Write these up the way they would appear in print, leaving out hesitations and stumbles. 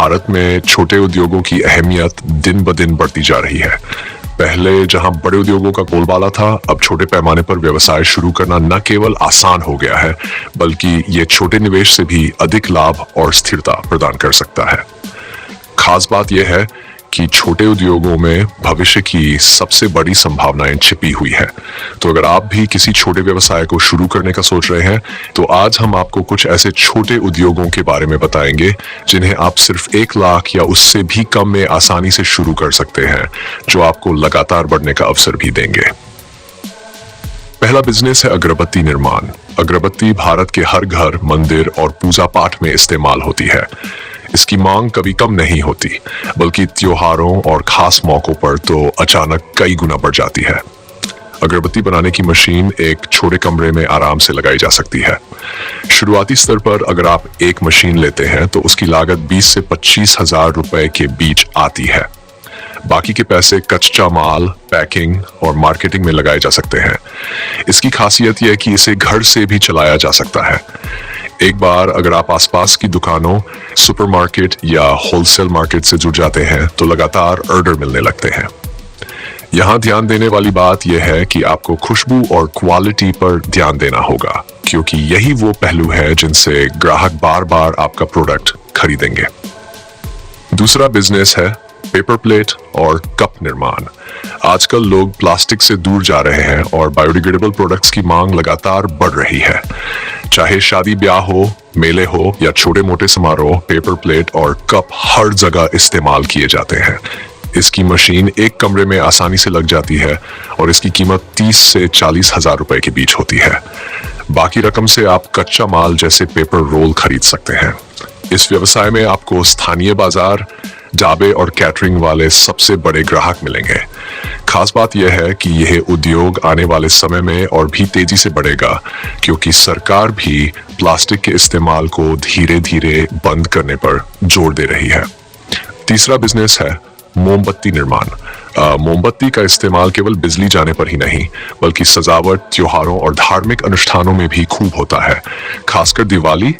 भारत में छोटे उद्योगों की अहमियत दिन ब दिन बढ़ती जा रही है। पहले जहां बड़े उद्योगों का बोलबाला था, अब छोटे पैमाने पर व्यवसाय शुरू करना न केवल आसान हो गया है, बल्कि ये छोटे निवेश से भी अधिक लाभ और स्थिरता प्रदान कर सकता है। खास बात यह है कि छोटे उद्योगों में भविष्य की सबसे बड़ी संभावनाएं छिपी हुई है। तो अगर आप भी किसी छोटे व्यवसाय को शुरू करने का सोच रहे हैं, तो आज हम आपको कुछ ऐसे छोटे उद्योगों के बारे में बताएंगे जिन्हें आप सिर्फ 1 लाख या उससे भी कम में आसानी से शुरू कर सकते हैं, जो आपको लगातार बढ़ने का अवसर भी देंगे। पहला बिजनेस है अगरबत्ती निर्माण। अगरबत्ती भारत के हर घर, मंदिर और पूजा पाठ में इस्तेमाल होती है। इसकी मांग कभी कम नहीं होती, बल्कि त्योहारों और खास मौकों पर तो अचानक कई गुना बढ़ जाती है। अगरबत्ती बनाने की मशीन एक छोटे कमरे में आराम से लगाई जा सकती है। शुरुआती स्तर पर अगर आप एक मशीन लेते हैं तो उसकी लागत 20 से 25 हजार रुपए के बीच आती है। बाकी के पैसे कच्चा माल, पैकिंग और मार्केटिंग में लगाए जा सकते हैं। इसकी खासियत यह है कि इसे घर से भी चलाया जा सकता है। एक बार अगर आप आसपास की दुकानों, सुपरमार्केट या होलसेल मार्केट से जुड़ जाते हैं तो लगातार ऑर्डर मिलने लगते हैं। यहाँ ध्यान देने वाली बात यह है कि आपको खुशबू और क्वालिटी पर ध्यान देना होगा, क्योंकि यही वो पहलू है जिनसे ग्राहक बार बार आपका प्रोडक्ट खरीदेंगे। दूसरा बिजनेस है पेपर प्लेट और कप निर्माण। आजकल लोग प्लास्टिक से दूर जा रहे हैं और बायोडिग्रेडेबल प्रोडक्ट्स की मांग लगातार बढ़ रही है। चाहे शादी ब्याह हो, मेले हो या छोटे मोटे समारोह, पेपर प्लेट और कप हर जगह इस्तेमाल किए जाते हैं। इसकी मशीन एक कमरे में आसानी से लग जाती है और इसकी कीमत 30 से 40 हजार रुपए के बीच होती है। बाकी रकम से आप कच्चा माल जैसे पेपर रोल खरीद सकते हैं। इस व्यवसाय में आपको स्थानीय बाजार, ढाबे और कैटरिंग वाले सबसे बड़े ग्राहक मिलेंगे। खास बात यह है कि यह उद्योग आने वाले समय में और भी तेजी से बढ़ेगा, क्योंकि सरकार भी प्लास्टिक के इस्तेमाल को धीरे धीरे बंद करने पर जोर दे रही है। तीसरा बिजनेस है मोमबत्ती निर्माण। मोमबत्ती का इस्तेमाल केवल बिजली जाने पर ही नहीं, बल्कि सजावट, त्योहारों और धार्मिक अनुष्ठानों में भी खूब होता है। खासकर दिवाली,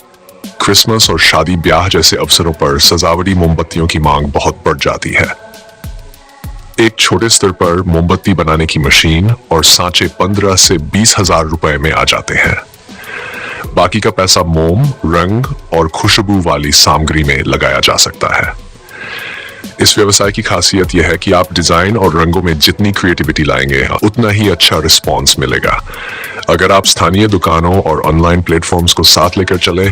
क्रिसमस और शादी ब्याह जैसे अवसरों पर सजावटी मोमबत्तियों की मांग बहुत बढ़ जाती है। एक छोटे स्तर पर मोमबत्ती बनाने की मशीन और सांचे 15 से 20 हजार रुपए में आ जाते हैं। बाकी का पैसा मोम, रंग और खुशबू वाली सामग्री में लगाया जा सकता है। इस व्यवसाय की खासियत यह है कि आप डिजाइन और रंगों में जितनी क्रिएटिविटी लाएंगे, उतना ही अच्छा रिस्पॉन्स मिलेगा। अगर आप स्थानीय दुकानों और ऑनलाइन प्लेटफॉर्म्स को साथ लेकर चले,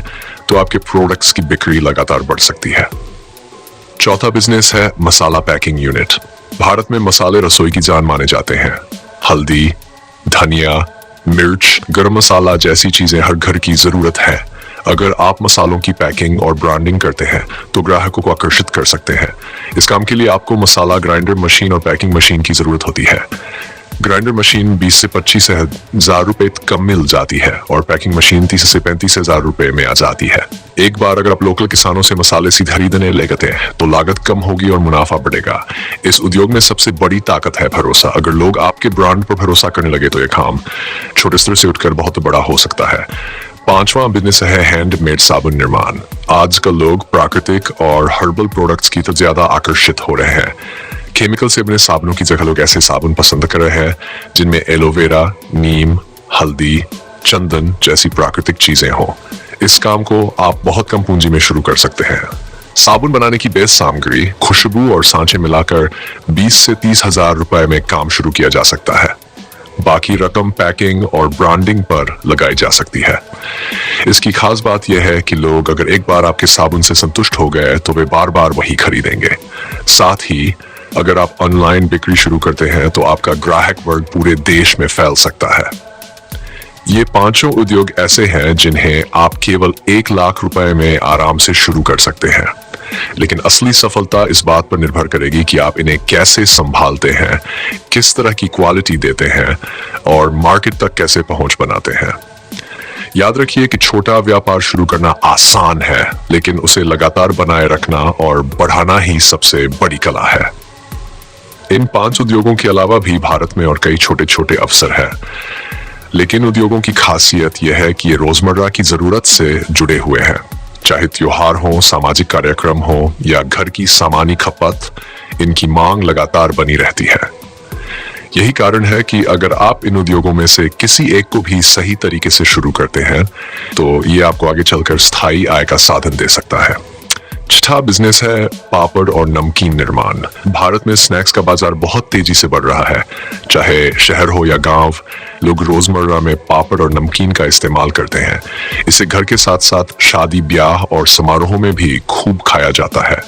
तो आपके प्रोडक्ट्स की बिक्री लगातार बढ़ सकती है। चौथा बिजनेस है मसाला पैकिंग यूनिट। भारत में मसाले रसोई की जान माने जाते हैं। हल्दी, धनिया, मिर्च, गरम मसाला जैसी चीजें हर घर की जरूरत है। अगर आप मसालों की पैकिंग और ब्रांडिंग करते हैं तो ग्राहकों को आकर्षित कर सकते हैं। इस काम के लिए आपको मसाला ग्राइंडर मशीन और पैकिंग मशीन की जरूरत होती है। ग्राइंडर मशीन 20 से 25 हजार रुपए कम मिल जाती है और पैकिंग मशीन 30 से 35 हजार रुपए में आ जाती है। एक बार अगर आप लोकल किसानों से मसाले सीधे खरीदने लगते हैं तो लागत कम होगी और मुनाफा बढ़ेगा। इस उद्योग में सबसे बड़ी ताकत है भरोसा। अगर लोग आपके ब्रांड पर भरोसा करने लगे तो यह काम छोटे स्तर से उठकर बहुत बड़ा हो सकता है। पांचवा बिजनेस है हैंडमेड साबुन निर्माण। आजकल लोग प्राकृतिक और हर्बल प्रोडक्ट्स की तरफ ज्यादा आकर्षित हो रहे हैं। केमिकल से बने साबुनों की जगह लोग ऐसे साबुन पसंद कर रहे हैं जिनमें एलोवेरा, नीम, हल्दी, चंदन जैसी प्राकृतिक चीजें हों। इस काम को आप बहुत कम पूंजी में शुरू कर सकते हैं। साबुन बनाने की बेस सामग्री, खुशबू और सांचे मिलाकर 20 से 30 हजार रुपए में काम शुरू किया जा सकता है। बाकी रकम पैकिंग और ब्रांडिंग पर लगाई जा सकती है। इसकी खास बात यह है कि लोग अगर एक बार आपके साबुन से संतुष्ट हो गए तो वे बार बार वही खरीदेंगे। साथ ही अगर आप ऑनलाइन बिक्री शुरू करते हैं तो आपका ग्राहक वर्ग पूरे देश में फैल सकता है। ये पांचों उद्योग ऐसे हैं जिन्हें आप केवल 1 लाख रुपए में आराम से शुरू कर सकते हैं, लेकिन असली सफलता इस बात पर निर्भर करेगी कि आप इन्हें कैसे संभालते हैं, किस तरह की क्वालिटी देते हैं और मार्केट तक कैसे पहुंच बनाते हैं। याद रखिए कि छोटा व्यापार शुरू करना आसान है, लेकिन उसे लगातार बनाए रखना और बढ़ाना ही सबसे बड़ी कला है। इन 5 उद्योगों के अलावा भी भारत में और कई छोटे छोटे अवसर हैं, लेकिन उद्योगों की खासियत यह है कि ये रोजमर्रा की जरूरत से जुड़े हुए हैं। चाहे त्योहार हो, सामाजिक कार्यक्रम हो या घर की सामान्य खपत, इनकी मांग लगातार बनी रहती है। यही कारण है कि अगर आप इन उद्योगों में से किसी एक को भी सही तरीके से शुरू करते हैं तो ये आपको आगे चलकर स्थायी आय का साधन दे सकता है। छठा बिजनेस है पापड़ और नमकीन निर्माण। भारत में स्नैक्स का बाजार बहुत तेजी से बढ़ रहा है। चाहे शहर हो या गांव, लोग रोजमर्रा में पापड़ और नमकीन का इस्तेमाल करते हैं। इसे घर के साथ साथ शादी, ब्याह और समारोहों में भी खूब खाया जाता है।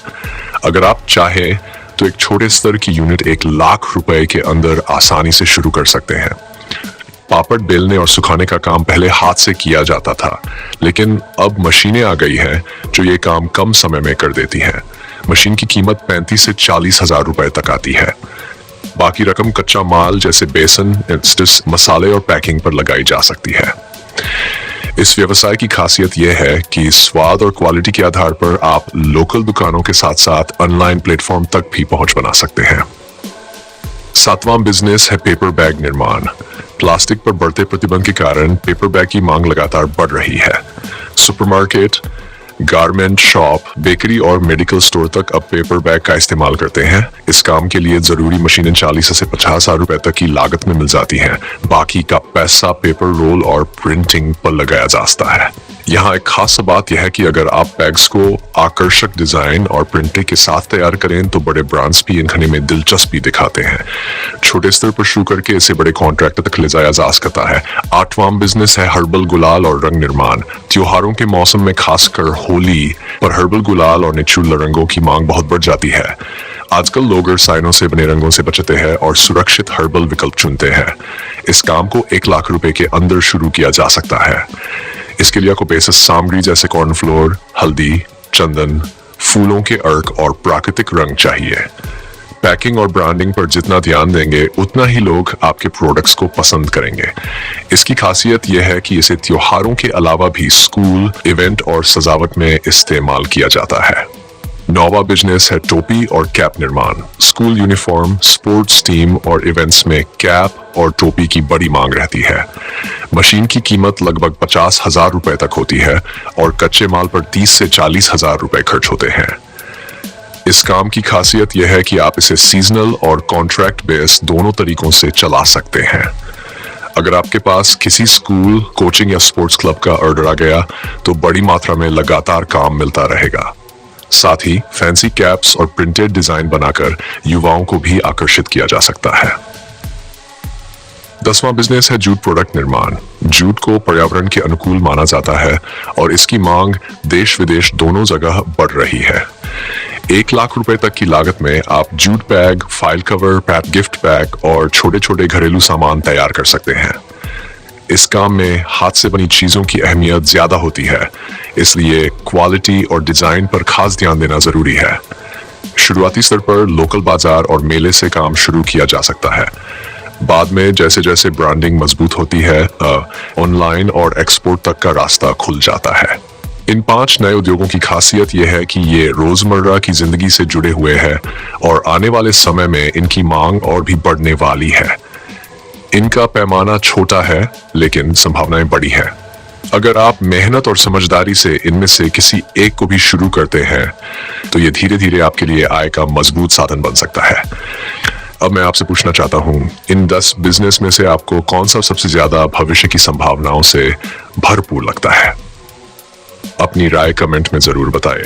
अगर आप चाहे तो एक छोटे स्तर की यूनिट 1 लाख रुपए के अंदर आसानी से शुरू कर सकते हैं। पापड़ बेलने और सुखाने का काम पहले हाथ से किया जाता था, लेकिन अब मशीनें आ गई हैं जो ये काम कम समय में कर देती हैं। मशीन की कीमत 35 से 40 हजार रुपए तक आती है। बाकी रकम कच्चा माल जैसे बेसन, इंस्टेंस, मसाले और पैकिंग पर लगाई जा सकती है। इस व्यवसाय की खासियत यह है कि स्वाद और क्वालिटी के आधार पर आप लोकल दुकानों के साथ साथ ऑनलाइन प्लेटफॉर्म तक भी पहुंच बना सकते हैं। सातवां बिजनेस है पेपर बैग निर्माण। प्लास्टिक पर बढ़ते प्रतिबंध के कारण पेपर बैग की मांग लगातार बढ़ रही है। सुपरमार्केट, गारमेंट शॉप, बेकरी और मेडिकल स्टोर तक अब पेपर बैग का इस्तेमाल करते हैं। इस काम के लिए जरूरी मशीनें 40 से 50 हजार रुपए तक की लागत में मिल जाती हैं। बाकी का पैसा पेपर रोल और प्रिंटिंग पर लगाया जा सकता है। यहाँ एक खास बात यह है कि अगर आप बैग्स को आकर्षक डिजाइन और प्रिंटिंग के साथ तैयार करें तो बड़े ब्रांड्स भी इनखने में दिलचस्पी दिखाते हैं। छोटे स्तर पर शुरू करके इसे बड़े कॉन्ट्रैक्ट तक ले जाया जा सकता है। आठवां बिजनेस है हर्बल गुलाल और रंग निर्माण। त्योहारों के मौसम में खासकर होली पर हर्बल गुलाल और नेचुरल रंगों की मांग बहुत बढ़ जाती है। आजकल लोग रसायनों से बने रंगों से बचते हैं और सुरक्षित हर्बल विकल्प चुनते हैं। इस काम को 1 लाख रुपए के अंदर शुरू किया जा सकता है। इसके लिए आपको बेसिक सामग्री जैसे कॉर्नफ्लोर, हल्दी, चंदन, फूलों के अर्क और प्राकृतिक रंग चाहिए। पैकिंग और ब्रांडिंग पर जितना ध्यान देंगे उतना ही लोग आपके प्रोडक्ट्स को पसंद करेंगे। इसकी खासियत यह है कि इसे त्योहारों के अलावा भी स्कूल, इवेंट और सजावट में इस्तेमाल किया जाता है। 9वां बिजनेस है टोपी और कैप निर्माण। स्कूल यूनिफॉर्म, स्पोर्ट्स टीम और इवेंट्स में कैप और टोपी की बड़ी मांग रहती है। मशीन की कीमत लगभग 50 हजार रुपए तक होती है और कच्चे माल पर 30 से 40 हजार रुपए खर्च होते हैं। इस काम की खासियत यह है कि आप इसे सीजनल और कॉन्ट्रैक्ट बेस दोनों तरीकों से चला सकते हैं। अगर आपके पास किसी स्कूल, कोचिंग या स्पोर्ट्स क्लब का ऑर्डर आ गया तो बड़ी मात्रा में लगातार काम मिलता रहेगा। साथ ही फैंसी कैप्स और प्रिंटेड डिजाइन बनाकर युवाओं को भी आकर्षित किया जा सकता है। 10वां बिजनेस है जूट प्रोडक्ट निर्माण। जूट को पर्यावरण के अनुकूल माना जाता है और इसकी मांग देश विदेश दोनों जगह बढ़ रही है। 1 लाख रुपए तक की लागत में आप jute bag, file cover, gift bag और छोटे छोटे घरेलू सामान तैयार कर सकते हैं। इस काम में हाथ से बनी चीजों की अहमियत ज्यादा होती है, इसलिए क्वालिटी और डिजाइन पर खास ध्यान देना जरूरी है। शुरुआती स्तर पर लोकल बाजार और मेले से काम शुरू किया जा सकता है। बाद में जैसे जैसे ब्रांडिंग मजबूत होती है, ऑनलाइन और एक्सपोर्ट तक का रास्ता खुल जाता है। इन 5 नए उद्योगों की खासियत यह है कि ये रोजमर्रा की जिंदगी से जुड़े हुए हैं और आने वाले समय में इनकी मांग और भी बढ़ने वाली है। इनका पैमाना छोटा है लेकिन संभावनाएं बड़ी हैं। अगर आप मेहनत और समझदारी से इनमें से किसी एक को भी शुरू करते हैं तो ये धीरे धीरे आपके लिए आय का मजबूत साधन बन सकता है। अब मैं आपसे पूछना चाहता हूं, इन 10 बिजनेस में से आपको कौन सा सबसे ज्यादा भविष्य की संभावनाओं से भरपूर लगता है? अपनी राय कमेंट में जरूर बताएं।